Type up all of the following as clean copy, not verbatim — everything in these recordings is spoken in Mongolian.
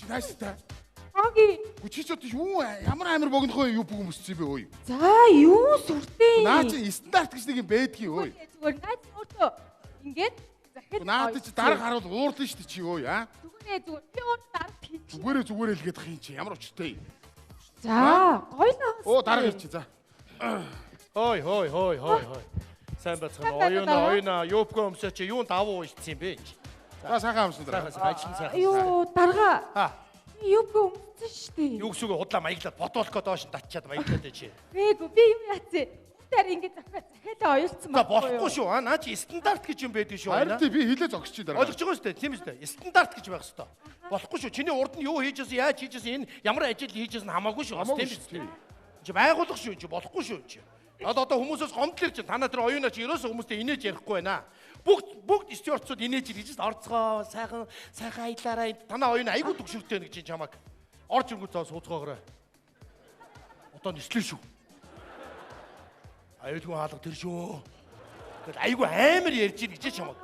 Найстай. Оги. Чи ч одоо юу ямар амир богинохоо юу бүх өмссөн бэ өө. За юу сүртэй. Наа чи стандарт гэж нэг юм байдгийн өө. Зүгээр найз өөртөө ингээд захид. Наад чи дарга харуул уурлаа шүү дээ чи өө яа. Зүгээрээ зүгээр. Би өөр дарга хийж. Зүгээрээ л гээд хин чи ямар учиртай. За гойлоо. Оо дарга ирчих за. Хой. Сайн бацхан оюуна юупгүй өмсөө чи юун давуу ичсэн юм бэ? За сайхан амсан дараа. Сайхан сайхан. Юу дарга. Юугүй өмсөн шүү дээ. Юу гэсүгэ худлаа маяглаад ботолко доош нь татчаад маяглаад чи. Гээгүй би юу яац. Тэр ингээд захиалаа оюулсан За болохгүй шүү. Наа чи стандарт гэж юм байдаг шүү. Харин тий би хилээ зогсчих дараа. Ойлгож байгаа шүү дээ. Тийм шүү дээ. Стандарт гэж байх хэрэгтэй. Болохгүй шүү. Чиний урд нь юу хийжсэн, яаж хийжсэн, энэ ямар ажил хийжсэн хамаагүй шүү. Тийм шүү. Чи байгуулах шүү. Чи болохгүй шүү чи. Одоо хүмүүсээс гомдол ирж танаа тэр оюунаа чи ерөөсөө хүмүүстэй инээж ярихгүй байна. Бүгд стюартсууд инээж ирж орцгоо сайхан аялаараа танаа оюун айгуу төгшөртэй нэг чи чамаг орж ирэнгүүт заа сууцгоогоорой. Одоо нислээ шүү. Аюулгүй хаалга тэр шүү. Тэгэл айгуу амар ярьж ийн гэж чамаг.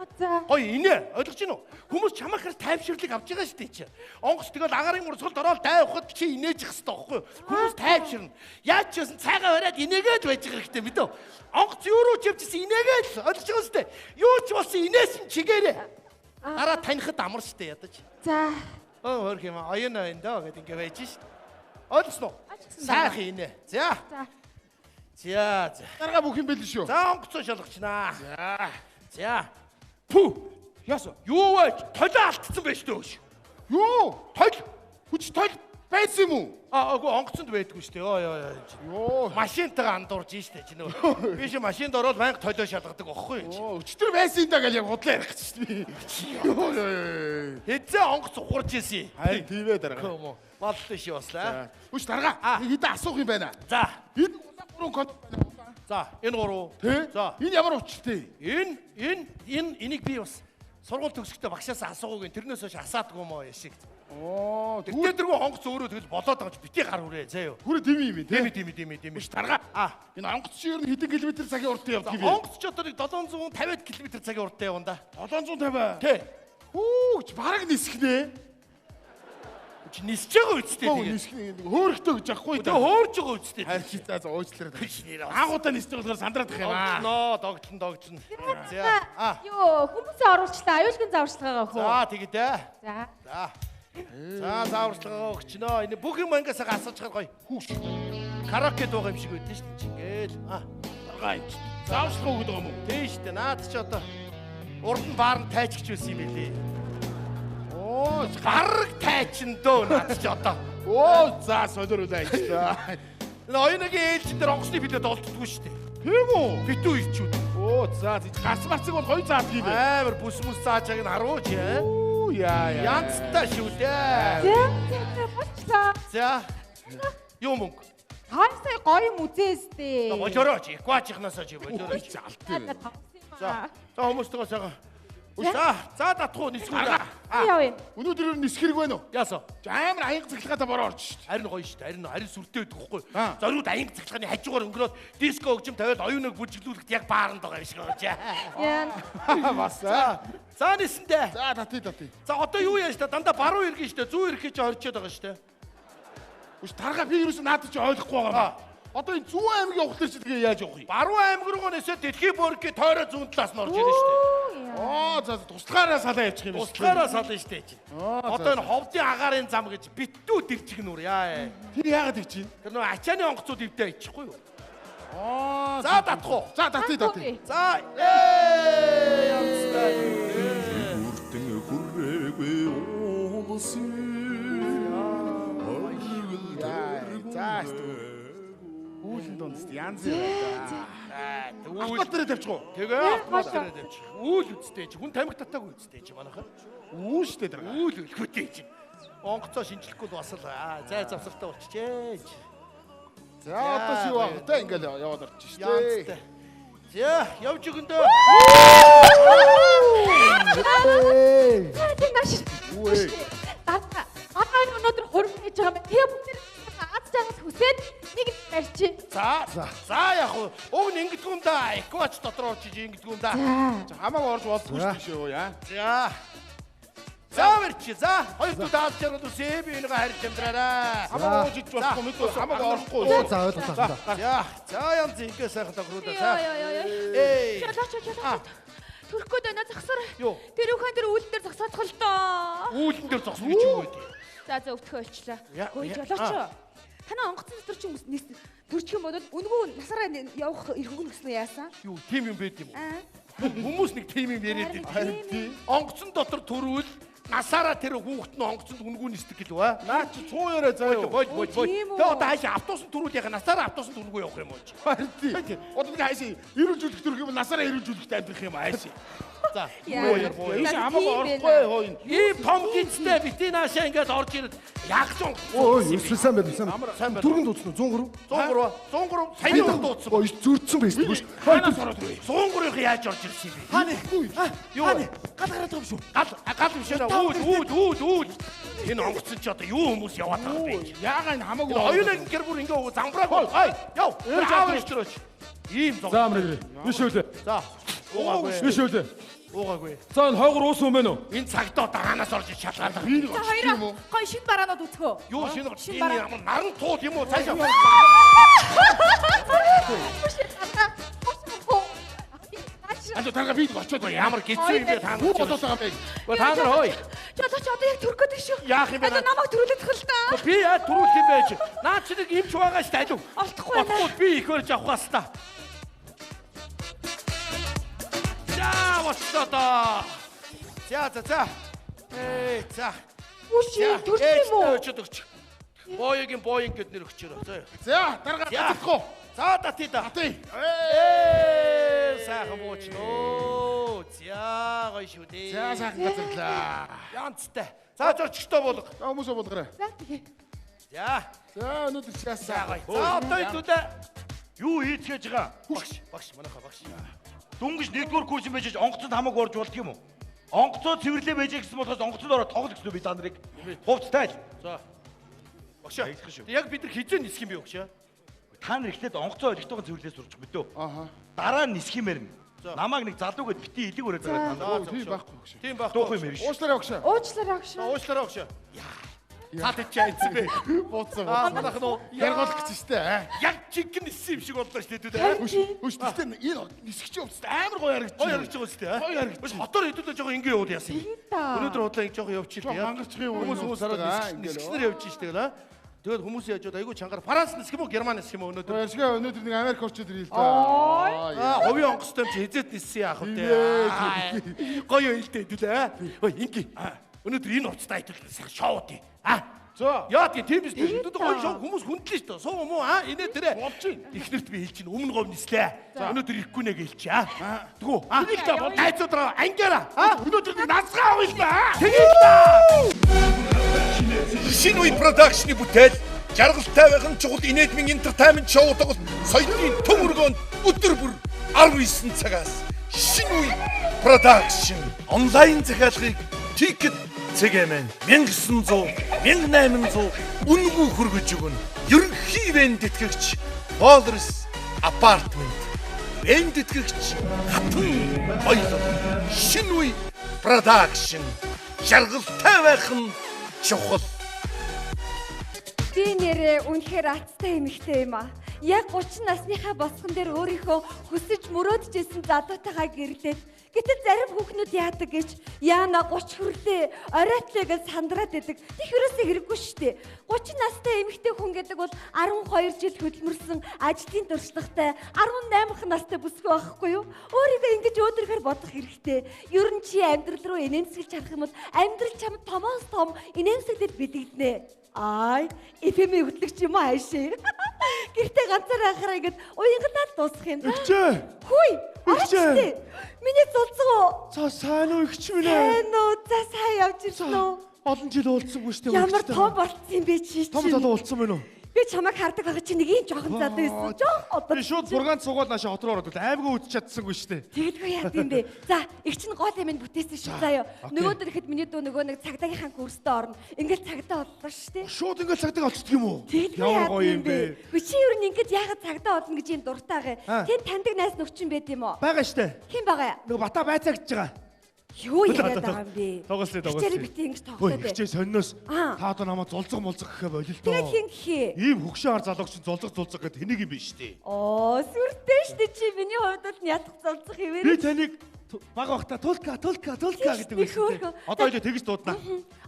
Гоё инээ ойлгож гин үү? Хүмүүс чамаахаар тайвширлыг авч байгаа шүү дээ чи. Онгоц тэгэл агарын урсгалд ороод тайвахад чи инээж их хэвээр байхгүй юу? Хүмүүс тайвширна. Яаж ч байсан цайгаа бариад инээгээд байж байгаа хэрэгтэй мэдв. Онгоц юу руу ч явчихсан инээгээд л ойлгож байгаа шүү дээ. Юу ч болсон инээсэн чигээрээ. Дараа танихад амар шүү дээ ядаж. За. Хөрх юм аюуна энэ даа гэдэг ингэ байж шүү. Ойлгосноо? Сайхан инээ. За. За. Дарга бүх юм бэл шүү. За онгоцоо шалгачнаа. За. Пүү. Яасан? Юу вэ? Толио алдсан байж төөш. Юу? Хүч тол байсан юм уу? Үгүй онгоцонд байдгүй шүү дээ. Йоо. Машинтайгаа андуурж штэ чи нөө. Би чи машинд ороод байнга толио шалгадаг байхгүй юу? Өчтөр байсан даа гэж яг худлаа ярих гэж шүү дээ. Хэзээ онгоц ухарж ийсэн. Харин тийвээ дарга. Юм уу? Болтой ши баслаа. Хүч дарга. Нэг хэдэн асуух юм байна. За. Энэ гурван конт. За, энэ гурав. За. Энэ ямар учиртай? Энийг би бас сургууль төгсөхдөө багшаас асуугүйг тэрнээс хойш асаадгүй юм аа яшиг. Тэгтээ тэргүй онгоц өөрөө тэгэл болоод байгаа ч бити гар хүрээ заяа. Хүрээ тийм юм тий. Тийм. Дарга. Энэ онгоц чи ер нь хэдэн километр цагийн уртаа явдаг юм бэ? Онгоц ч одоо 750 км цагийн уртаа явна да. 750. Тий. Хүүч бараг нисгнэ. Чи нисэж байгаа үстэй тэгээ. Нисгнэ. Хөөрхтөө гэж ахгүй тэгээ хөөрж байгаа үстэй. Харин чи за уучлаарай. Аагуудаа нисэж байгаа сандраад их юм аа. Догтлон. Юу хүмүүсээ оруулчлаа. Аюулгүй зааварчилгаагаа хөө. За тэгээ дээ. За. Зааварчилгаагаа өгчнөө. Энэ бүх юм ангиасаа асууж байгаа гоё. Хүүш. Караокед байгаа юм шиг байдэн шүү дээ. Ингээл. Дарга юм. Зааварчилгаа өгöd байгаа юм уу? Тийм шүү дээ. Наад чи одоо урд нь баар нь тайчгч байсан юм билий. Гараг тайчин дөө наад чи одоо. За солируулаа ажиллаа. Энэ оюуныгийн ээлжин дээр онгоцны билет олддгүй шүү дээ. Тийм үү? Битүү ирчүүд. За гарц марцыг бол гоё заадаг юм байна. Амар бүс цаачааг нь харуулж яа. Янцтай шүү дээ. Бочлаа. За. Юу мөнгө? Хаасаа гоё мүзээстэй. Божорооч, экваачхнасаа чи божорооч. Алтай. За хүмүүстэйгээ сайхан. За татхуу нисгүүл. Яавэ. Өнөөдөр нисэх хэрэг байна уу? Яасан? Амар аянга цахилгаатай бороо орж шүү дээ. Харин гоё шүү дээ. Харин сүртэй байдаг хгүй. Зориуд аянга цахилгааны хажуугаар өнгөрөөд диско өгчм тавиад оюуныг бүжиглүүлэхэд яг бааранд байгаа юм шиг байна. Яа. Бас. За нисэндээ. За татъя. За одоо юу яаж та дандаа баруун иргэн шүү дээ. Зүүн ирэх гэж орчод байгаа шүү дээ. Үш тарга би юусэн наадад чи ойлгохгүй байгаа юм. Одоо энэ зүүн аймгийн ухлаар чи тэгээ яаж явах юм? Баруун аймаг руу нээсээ дэлхийн бүргийн тойроо зүүн талаас нь орж ирнэ шүү дээ. За тусгаараа салаа явчих юм байна. Тусгаараа сална шүү дээ. Одоо энэ ховдын агарын зам гэж битүү дэрчиг нүр яа. Тэр яагаад гэж чинь? Тэр нөө ачааны онгоцууд ивдээ ичихгүй юу? За татах уу? За татъя. За янцтай. Үртэн хүрээгүй уулсын. За үүлэн дунд янз яа. Автомат дээр тавьчих уу? Тэгээ автомат дээр тавьчих. Үүл үстэй чи хүн тамхи татаагүй үстэй чи манайхаа. Үу штэ даа. Үүл өлхөтэй чи. Онгоцоо шинжлэхгүй бас зай завсартай болчихжээ. За одоо шив авахтай ингээл яваад орчих штэ. За явж өгөндөө. Үе. Ахаа өнөөдөр хурим хийж байгаа юм. Тэгээ бүгд аз жаргал хүсээд нэг барьчих. За яг уу ингэдэг юм да. Эквач дотор орчиж ингэдэг юм да. Хамаагүй орж болдгүй шүү дээ яа. За. За барьчих. За 2 дүү даалж чаргал үсээ. Би энийгээ харж амьдраарай. Хамаагүй ууж ич болохгүй мэдгүй хамаагүй орохгүй. За ойлголоо. За янз ингээ сайхан тохируулаа. За. Эй. Төрөхгүй байна зогсоор. Юу? Тэр үхэн тэр үүлэн дээр зогсоодох л доо. Үүлэн дээр зогсох гэж юу гэдэг. За өвтгөө олчлаа. Я, Хөөе я, жолооч. Танаа онгоцон дотор чи хүмүүс төрчих юм бол үнгүү насаараа явах эрхүүг гэсэн яасан? Юу, тийм юм байд юм уу? Аа. Хүмүүс нэг тийм юм яриад Харин байдаг. тийм. Онгоцон дотор төрвөл насаараа тэр хүүхэд нь онгоцонд үнгүү нисдэг гэлөө аа. Наа чи цуу яриа заяа. Бой. Тийм үү? Тэгээ одоо хаашаа автобусанд төрүүл яхаа насаараа автобусанд үнгүү явах юм уу чи? Харин тийм. Одоо нэг хайшаа ирүүлжүүлэх төрөх юм насаараа ирүүлжүүлэхтэй амьдрах юм хайшаа. За. Ийш хамаагүй орохгүй хоо энэ. Ийм том гинцтэй бити наашаа ингээд орж ирээд яг ч Ой, ерөөсөө сайн байна. сайн байна. Түргэн дууцсан 103. 103 саяны он дуудсан. Ой, зөрчсөн байж тийм үү? Ханаас ороод ирээ. 103-ыг яаж орж ирсэн юм бэ? Хааны. Юу? Гал гараад байгаа юм шүү. Гал биш ээ. Үүд. Энэ онгоцсон ч одоо юу хүмүүс яваад байгаа юм бэ? Яагаад энэ хамаагүй Хоёулаа гэр бүр ингээ замбрааг. Ай, яв. Аавч төрөөч. Ийм зов. За амраа. Биш үлээ. За. Уугаагүй. Биш үлээ. Уугаагүй. За энэ хойгор уусан юм байна уу? Энэ цагт одоо хаанаас орж иж шалгаалаа. би нэг За оччих юм уу? хоёроо гой шин бараанууд үцгөө. Юу шинэ Шин энэ ямар наран туул юм уу? Цаашаа. Альо тарга би нэг очиод байна. Ямар гизүү юм бэ та Юу нар? болоод байгаа юм бэ? Та нар хой. Жолооч одоо яг төрөх гэдэг шүү. Яах юм бэ? Одоо намайг төрүүлэх л та. Би яа түрүүлэх юм байж. Наа чи нэг имч байгаа шүү дээ. Олдохгүй байна. Олдохгүй би их өрж авах хэвээр. За болчихлоо. За. Эй, за. Үгүй төрчих юм уу? Өчөд өгч. Боёгийн гэд нэр өгчөөрөө. За. За дарга гацхгүй. За татида. Аты. Сайхан буучноо. За гоё шүү дээ. За сайхан газарлаа. Янцтай. За зорчтой болго. За хүмүүсөө болгоорой. За тэгээ. За. За өнөөдөр За чаасаа. гоё. За одоо идүүдээ. Юу хийж гэж байгаа? Багш манайха багш. Дүнгиж нэгдүгээр курс юм байж онгоцонд хамаагүй орж болдго юм уу? Онгоцоо цэвэрлээ байж гэсэн болохоос онгоцонд ороод тоглох гэсэн үү би та нарыг? Хувцтай л. За. Багш. Яг бид нар хизээ нисэх юм бэ багш? Та нар ихлээд онгоцоо олигтойгоо цэвэрлээ сурчих мэдөө. Ааха. Дараа нь нисэх юмэр нь. Намааг нэг залуугээд бити илэг өрөөд байгаа та нар. Тийм байхгүй багш. Тийм байх. Дуух юм яриш. Уучлаарай багш. Уучлаарай агш. Уучлаарай багш. Цаад чайц бэ. Бууцсан. Манайх нөө Яргуулах гэж штэ. яг чигэн ниссэн юм шиг боллоо шүү дээ. Хүч тэстэ энэ нисгч явцсан амар гоё харагдчих. Гоё харагдаж байгаа шүү дээ. Гоё харагдчих. Хотоор хэдүүлээ жоохон ингээ явуул яасан. Өнөөдөр худлаа ингэ жоохон явчих Жоохон хангарчих юм уу? Хүмүүс хараад нисгчнэр явж штэ гэнэ. Тэгээд хүмүүс яаж одоо айгүй чангаар Франц нисэх юм уу Герман нисэх юм уу өнөөдөр? Баяршгаа өнөөдөр нэг Америк орчод ирээ л да. Ховын онгоцтой юм чи хизээд ниссэн яах вэ? Гоё юм л дээ хэдүүлээ. Ой ингээ. Өнөөдөр энэ уцтай хэдүүл сайхан шоу тий. За. Яа тийм биз дээ. Өнөөдөр гоё шоу хүмүүс хүндлээ шүү дээ. Суу муу инээ тэрэ. Болж чинь. Эхнэрт би хэлж чинь өмнө говь нислээ. Өнөөдөр ирэхгүй нэ гэлч Тэгүү. Энийг та тайцуудраа ангиара. Өнөөдөр нэг насгаа авъя л ба. Тэгээд та. Шинэ үе продакшны бүтээл жаргалтай байхын чухал инээдмийн entertainment шоу тоглолт соёлын төмөргөнд өдөр бүр 19 цагаас шинэ үе продакшн онлайн захиалгыг Ticket цэгэмен 1900 1800 үнэгүй хүргэж өгнө. Ерөнхий ивент тэтгэгч Ballers Apartment ивент тэтгэгч хатан баялаг шинэ үе продакшн жаргалтай байхын чухал. Би нэрээ үнэхээр аттай эмэгтэй юм аа. Яг 30 насныхаа босгон дээр өөрийнхөө хүсэж мөрөөдчихсэн залуутайгаа гэрлээд гэтэл зарим хүүхнүүд яадаг гэж яана 30 хүрлээ оройтлоо гэж сандраад байдаг. Тэг юусээ хэрэггүй шүү дээ. 30 настай эмэгтэй хүн гэдэг бол 12 жил хөдөлмөрсөн ажлын туршлагатай 18 настай бүсгүй байхгүй юу? Өөрийгөө ингэж өөдрөөр бодох хэрэгтэй. Ер нь чи амьдрал руу инээмсэглэж харах юм бол амьдрал чамд томоос том инээмсэглэл бэлэгдэнэ. Ай, эфэми хөтлөгч юм аашээ. Гэртээ ганцаараа ахараа ингэж уянгалаад дуусах юм. Игчээ. Хүй, Игчээ. арчтэй. Миний цулцсан уу? За сайн уу игч минь ээ. Сайн уу? За сайн явж ирсэн үү? Олон жил уулзсангүй шүү дээ. Ямар том болцсон юм бэ чи? том залуу уулзсан байна уу? Би чамайг хардаг байгаа чи нэг юм жоохон залуу байсан. Жоох одоо. Би шууд бургаанд суугаад наашаа хот руу ороод аймгаа үдч чадсангүй шүү дээ. Тэгдэггүй яа гэм бэ? За, их чинь гол юм бүтээсэн шүү заяа. Нөгөөдөр ихэд миний дүү нөгөө нэг цагдаагийнхаа курстээ орно. Ингээл цагдаа боллоо шүү дээ. Шууд ингээд цагдаг олцдог юм уу? Ямар гоё юм бэ? Би чи юу нэг ингэж яагаад цагдаа болно гэж юм дуртайгаа. Тэнд таньдаг найз нөхчин байд юм уу? Бага штэ. Хэн байгаа? Нөгөө бата байцаа гэж байгаа. Юу яриад байгаа юм бэ? Тоглослоо. Хичээлээ битээ ингэж Ой, тоглоод хичээ сонноос. Аа. Та одоо намайг зулцэг молцох гэхэ болил тоо. Тэгээ хин гэхээ. Ийм хөгшөөр залууч зулцэг гэдэг тэнийг юм биш үү? Оо, сүртэй штэ чи миний хувьд бол ятах золцох юм Би ээ. таныг бага бахта тулка гэдэг байсан. Одоо илүү тэгж дуудана.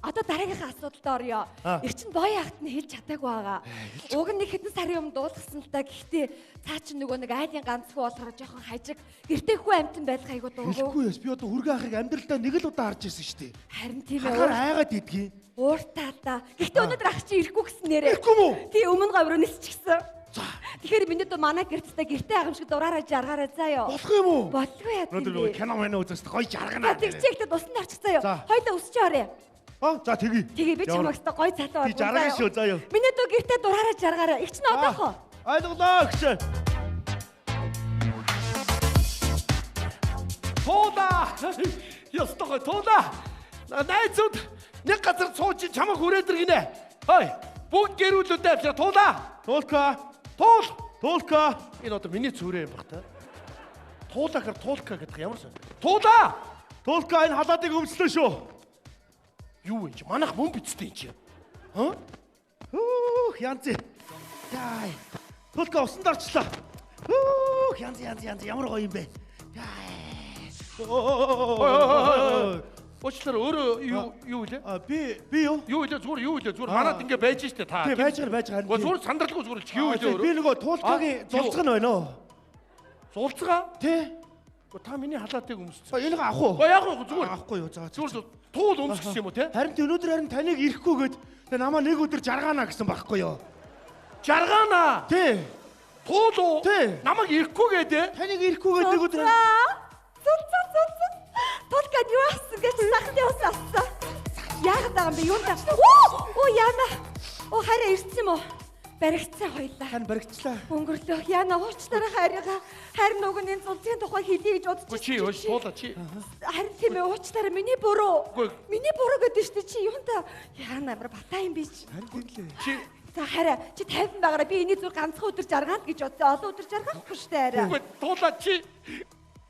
Одоо дараагийнхаа асуудалд орё. Их чинь боёо ахт нь хэлж чадаагүй байгаа. Уг нь нэг хэдэн сарын өмнө дуулгасан л та. Гэхдээ цаа чи нөгөө нэг айлын ганцгүй болохоор жоохон хажиг гэртээ хүү амтан байх айгуу дуугүй. Хэлэхгүй яс би одоо хүргэн ахыг амьдралдаа нэг л удаа харж ирсэн шүү дээ. Харин тийм Хахаар ээ. айгаад идгийн. Ууртаа та. Гэхдээ өнөөдөр ах чи ирэхгүй гэсэн нэрээ. Ирэхгүй мүү? Тий өмнө говроо нисчихсэн. Тэгэхээр миний дөө манай гэртээ агамшиг дураараа жаргаараа заа ёо. Болох юм уу? Бодлоо яа Өнөөдөр тийм нөгөө бэ? кино мэнэ үзэст гоё жаргана. Тэгчээгдээ усанд орчихсан За. ёо. Хоёлаа үсч орё. За тэгье. Тэгээ би чамайг та гоё залуу Би жаргана шүү заа ёо. Миний дөө гэртээ дураараа жаргаараа. Их ч н одоохоо. Ойлголоо гэж. Туула! Ястаа туула! Найзууд нэг газар сууж чамайг хүрээд иргэнэ. Хой, бүгд гэрүүлүүдээ авчаа туула! Туулка! Энэ одоо миний зүрээ юм баг та. Туулка гэдэг ямар сан? Туула! Тулка энэ халаадыг өмслөө шүү. Юу юм чи? Манайх мөн бицтэй юм чи. Янз. Яй. Тулка усанд орчлоо. Янз ямар гоё юм бэ? Уучлаарай өөрөө юу вэ? Би юу? Юу вэ? Зүгээр манад ингэ байж штэ та. Тий байж гарна. Зүгээр сандралгүй зүгээр юу вэ өөрөө? Би нөгөө тулкагийн зулцган байна уу? Зулцгаа? Тий. Та миний халаатыг өмссөн. Энийг авах уу? Яг зүгээр. Авахгүй юу? За. Зүгээр туул өмсгсөн юм уу те? Харин өнөөдөр таныг ирэхгүйгээд тэ намаа нэг өдөр жаргаана гэсэн байхгүй юу? Жаргаана. Тий. Туул уу? Тий. Намайг ирэхгүйгээ те? Таныг ирэхгүйгээд нэг өдөр Тулкад юу асан гэж сахны ус ассан. Яагаад байгаа юм бэ? Юу та? Оо яана. Оо хараа ирсэн юм уу? Баригдсан хоёлаа. хан баригчлаа. Өнгөрлөө. Яна уучлаарай харьяа. Харин нөгөө нэг зулцгийн тухай хэлье гэж бодож Чи юу туула чи? Харин тийм ээ уучлаарай миний буруу. Үгүй. Миний буруу гэдэг шүү дээ чи юунда яана амар батаа юм биш. Харин тийм лээ. Чи За хараа чи 50 байгаараа би энийг зүгээр ганцхан өдөр жаргаана гэж бодсон. Олон өдөр жаргаахгүй шүү дээ хараа. үгүй туула чи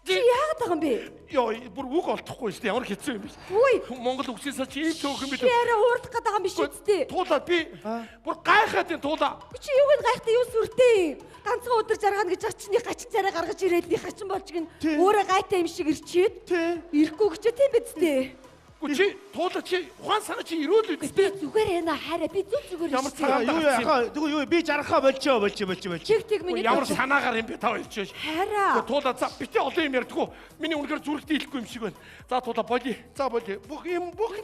Чи яагаад байгаа юм бэ? ёо бүр үг олдохгүй шүү дээ. Ямар хэцүү юм бэ? Үгүй. Монгол үгсээс чи ийм төөх юм Чи бэ? яараа уурдах гэдэг юм биш үсттэй. Туула би бүр гайхаад энэ туула. Чи юуг нь гайхтаа юу сүртэй? Ганцхан өдөр жаргаана гэж ачны хачин царай гаргаж ирээд би хачин болж гин өөрөө гайтай юм шиг ирчээд. Тий. Ирэхгүй гэж тийм биз дээ. Үгүй чи туула чи ухаан санаа чи ирүүл Би үстэй. зүгээр яана хараа би зүгээр Ямар ирсэн. цагаан Юу яхаа тэгвэл юу би жаргахаа болчоо. Чиг миний Ямар санаагаар юм бэ та ойлчоош. хараа. Туула за битээ олон юм ярьдгүү. Миний үнэхээр зүрхтэй хэлэхгүй юм шиг байна. За туула боли. За боли. Бүх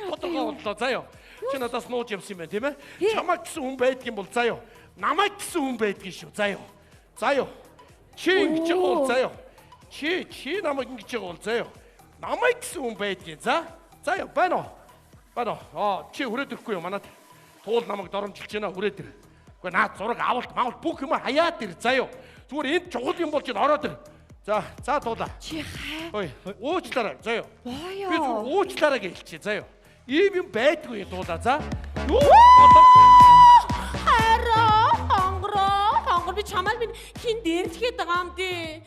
тодорхой боллоо. За ёо. Чи надаас нууж явсан юм байна тийм ээ? Чамайг гэсэн хүн байдаг юм бол за ёо. Намайг гэсэн хүн байдаг шүү. За ёо. За ёо. Чи ингэж бол за ёо. Чи намайг ингэж бол за ёо. Намайг гэсэн хүн байдгийг за. За ёо байна уу? Байна уу? Чи хүрээд ирэхгүй юу манад? Туул намайг доромжилж байна хүрээд ир. Гэхдээ наад зураг авалт бүх юм хаяад ир. За ёо. Зүгээр энд чухал юм болж ороод ир. За туула. Чи хай. Ой, уучлаарай. За ёо. Боёо. Би зүгээр уучлаарай гэлчээ. За ёо. Ийм юм байдгүй туула. За. Юу? Хонгор би чамайг минь хин дээрлэхэд байгаа юм дээ.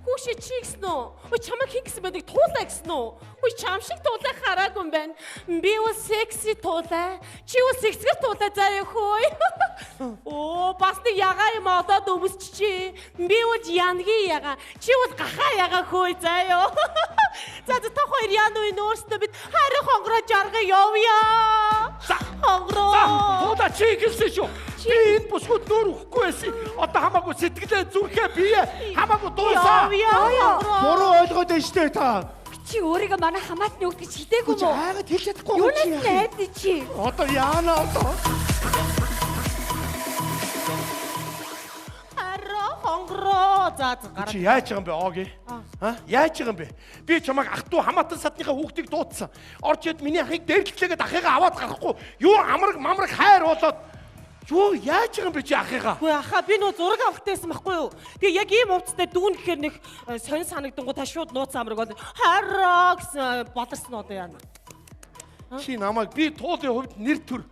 Хүүшээ чи гэсэн үү? Ой чамайг хин гэсэн байдаг туулаа гэсэн үү? Ой чам шиг туулаа хараагүй юм байна. Би бол секси туулаа. Чи бол сексгэр туулаа заяа хөөе. Оо бас нэг ягаа юм одоод өмсчихээ. Би бол янгийн ягаа. Чи бол гахаа ягаа хөөе заяа. За та хоёр яан уу нөөстөө бид харин хонгороо жаргаа явъя. Хонгороо. Туула чи гэсэн шүү. Би энэ бүсгүүд нөр өгөхгүй байсан. Одоо хамаагүй сэтгэлээ зүрхээ бие хамаагүй дуусаа. Буруу ойлгоод байна штэ та. Чи өөрийгөө манай хамаатны өгд гэж хидээгүй Чи мó? хайгаад хэлж чадахгүй Юу чи. найд чи? Одоо яана одоо. Хонгороо. За гараа. Чи яаж байгаа юм бэ ооги? Яаж байгаа юм бэ? Би чамайг ах トゥ хамаатан садныхаа хүүхдийг дуудсан. Орж ид миний ахыг дээрлэхлээгээд ахыгаа аваад гарахгүй. Юу амраг хайр болоод юу яаж байгаа юм бэ чи ахыгаа? Үгүй ахаа би нөө зураг авахтайсан байхгүй юу? Тэгээ яг ийм увцтай дүүн гэхээр нэг сонь санагдангуу та шууд нууц амраг бол хараа гэсэн бодорсон одоо яана. Чи намайг би туулын хувьд нэр төр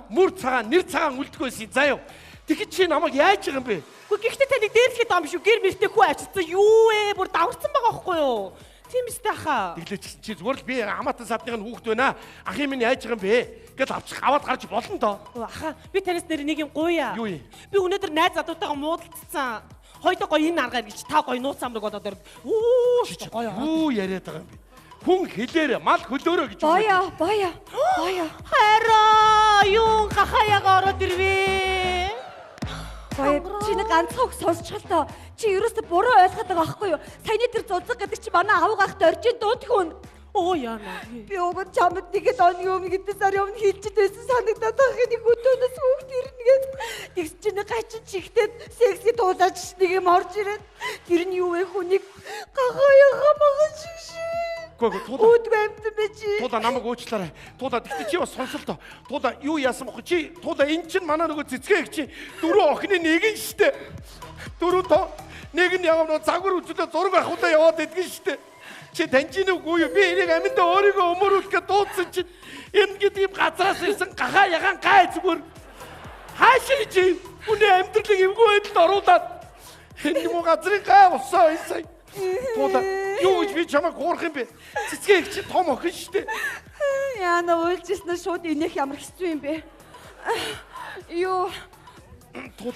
мөр цагаан нэр цагаан үлдэхгүйсэн заяа. Тэгэхэд чи намайг яаж байгаа юм бэ? Гэхдээ таныг дээрлэхэд ам шүү гэр мэртэй хүү авчирсан юу ээ бүр даварсан байгаа байхгүй юу? Тийм үстэй хаа. Тэглээчихсэн чи зүгээр л би хамаатан садных нь хүүхэд байна. Ахын минь яаж байгаа юм бэ? Гэт аваад гарч болно доо. Аха, би танаас нэр нэг юм гуйя. Юу юм? Би өнөөдөр найз залуутайгаа муудалцсан. Хоёроо гоё энэ аргаар гэж та гоё нууц амрыг бодоод ирд. Үу, гоё. Юу яриад байгаа юм бэ? Хүн хэлээрээ мал хөлөөрөө гэж. Боё. Хараа, юу гахаяга ороод ирвэ. Боё чиний ганцхан үг сонсчихлоо. Чи ерөөсө буруу ойлгоод байгаа байхгүй юу? Саяны тэр зузаг гэдэг чи манай аав гахт оржин дунд хүн. Оо яана. Би өгөн чамд нэгэд оны өмнө гэдэг сарын өмнө хийчихэд байсан санагдаад байгаа нэг өдөөнөөс хүүхд ирнэгээд тэгс чинь гачин чихтэй секси туулаач нэг юм орж ирээд тэр нь юу вэ хүнийг гахаяга магаш шиг. Гүг Үүд бэмт бэ чи. Туулаа намайг уучлаарай. Туулаа тэгтээ чи бас сонсолтоо. Туулаа юу яасан бохоо чи? Туулаа эн чинь манай нөгөө цэцгээ чи дөрөв охины нэг нь штэ. Дөрөв тоо нэг нь яваа загвар үзүүлээ зураг авахудаа яваад идэгэн штэ. Чи таньжин үгүй юу? Би энийг аминдаа өөрийгөө өмөрүүлэхэд дуудсан чинь энэ гэдэг юм газраас ирсэн гахаа ягаан гай зүгээр хаашаа чи үний амьдралыг эвгүй байдалд оруулаад энэ юм газрын гай болсоо энэ сая. Туулаа юу гэж би чамайг хуурах юм бэ? Цэцгээ их чи том охин штэ. Яна уйлжсэн шууд инех ямар хэцүү юм бэ? Юу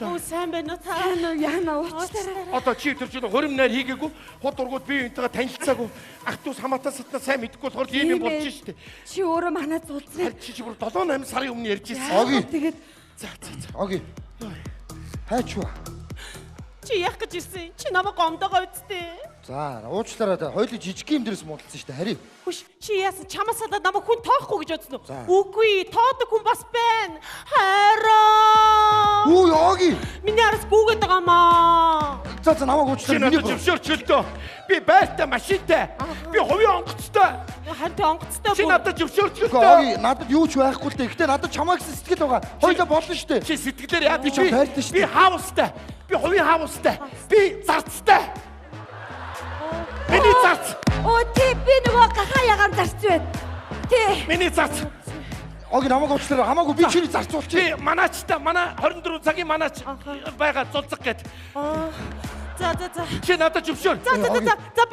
Оо сайн байна уу та? Яна уучлаарай. Одоо чи тэр чинь хорим найр хийгээгүй хот ургууд би энтэйгээ танилцаагүй ах トゥ хамаатан сатна сайн мэдгүй болохоор ийм юм болж штэ. Чи өөрөө манаа зулцсан. Чи бүр 7-8 сарын өмнө ярьж ирсэн. Оги. Тэгээд За. Оги. Хайчва. Чи яах гэж ирсэн? Чи намайг гомдоогоо үсттэй. За, уучлаарай та. Хоёул жижиг юм дээрээс муудалсан шүү дээ. Харин. Хүш чи яасан чамаас надад намайг хүн тоохгүй гэж бодсон уу? Үгүй, тоодог хүн бас байна. Хараа. Үу, Оги. Миний араас гүгээд байгаа маа. За, намайг Чи уучлаарай. надад зөвшөөрчлөө. Би байртай машинтай. Би хувийн онгоцтой. Харин тэ онгоцтой Чи бүр. надад зөвшөөрчлөө. Оги, надад юу ч байхгүй л дээ. Гэтэ надад чамаа гэсэн сэтгэл байгаа. Хоёулаа болно шүү дээ. Чи сэтгэлээр яа Би чам хайртай шүү би дээ. хаустай. Би хувийн хаустай. Би зарцтай. Миний зарц. оо тий би нөгөө гахаа ягаан зарч байна. Тий. Миний зарц. Оги, намайг уучлаарай. Хамаагүй би чиний зарцуулчих. Чи манаачтай манай 24 цагийн манаач байгаа зулцаг гэд. За. Чи надад зөвшөөр. За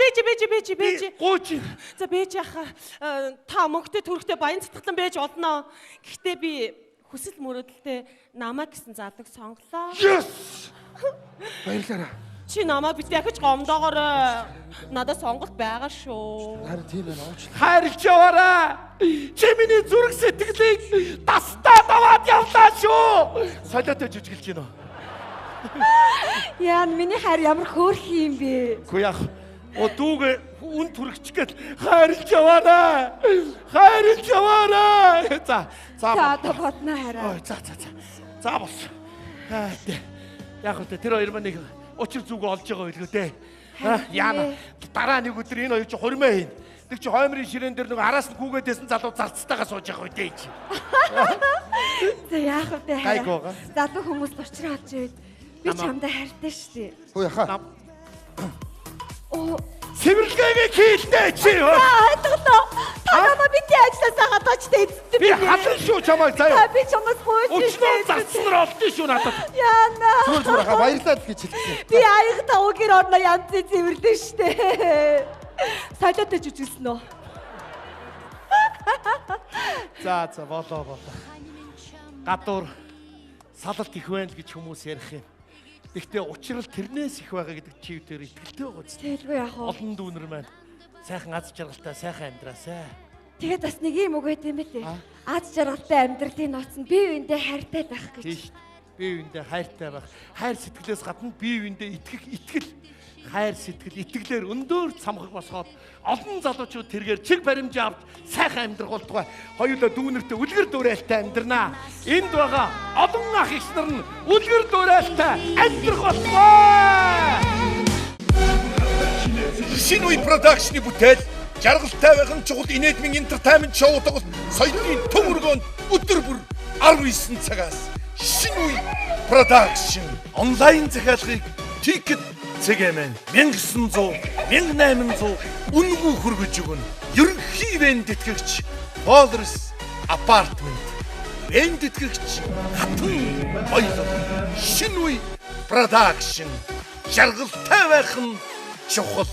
бэж. Гооч. За бэж яха та мөнгөтэй төрхтэй баян цэцгэлэн байж олноо. Гэхдээ би хүсэл мөрөөдөлтэй намаа гэсэн залууг сонглоо. Yes. Баярлалаа. Чи намаа бит дахиж гомдоогоорой. Надад сонголт байгаа шүү. Харин тийм байна. Уучлаарай. Хайрлж яваарай. Чи миний зүрх сэтгэлийг тастаа даваад явлаа шүү. Солиотой жүжиглэж гинөө. Яан миний хайр ямар хөөрх юм бэ? Үгүй яах. О дүүгээ үн түрэгч гээд хайрлж яваарай. Хайрлж яваарай. За. За одоо бодно хараа. Ой, за. За бос. Яг үгүй тэр хоёр маань нэг учир зүгөө олж байгаа байлгүй дээ. Яана. Дараа нэг өдөр энэ хоёр чи хурмаа хийн. Тэг чи хоймрын ширээн дээр нэг араас нь гүгээдсэн залуу зарцтайгаа сууж байгаа үе дээ чи. За яах вэ? Гайгуугаа. Залуу хүмүүс уучраа олж ирээд би чамдаа хайртай шүү дээ. Хөө яхаа. Оо Сэвэрлэгээ хийлдэ чи. айтгалаа. Та намайг бити ажилласаа гадаачтай эзэдтэй. Би халан шүү чамайг заяа. Би чамаас гооч Өчнөө зарцснаар олдсон шүү надад. Яна. Зүгээр хаа баярлалаа гэж хэлсэн. Би аяг тавгэр орно янз цэвэрлэн штэ. Солиотой жүжиглсэн үү? За болоо. Гадуур салалт их байна л гэж хүмүүс ярих юм. Гэхдээ учрал тэрнээс их байгаа гэдэг чи дээр итгэлтэй байгаа зү. Тэлгүй яах вэ? Олон дүүнер маань сайхан аз жаргалтай сайхан амьдраасай. Тэгээд бас нэг юм үг байт юм бэ? Аз жаргалтай амьдралын нууц нь бие биендээ хайртай байх гэж. Тийш. Бие биендээ хайртай байх. Хайр сэтгэлээс гадна бие биендээ итгэл. Хайр сэтгэл итгэлээр өндөр цамхаг босгоод олон залуучууд тэргээр чиг баримжаа авч сайхан амьдрах болтугай. Хоёулаа дүүнертэй үлгэр дуурайлтай амьдрнаа. Энд байгаа олон ах эгч нар нь үлгэр дуурайлтай амьдрах болтугай. Шинэ үе продакшны бүтээл жаргалтай байхын чухал инээдмийн entertainment шоу тоглолт соёлын төв өргөөнд өдөр бүр 19 цагаас шинэ үе продакшн онлайн захиалгыг Ticket цэгэмен 1900 1800 үнэгүй хүргэж өгнө. Ерөнхий ивент тэтгэгч Ballers Apartment. Ивент тэтгэгч Хатан Баялаг. Шинэ үе продакшн жаргалтай байх нь чухал.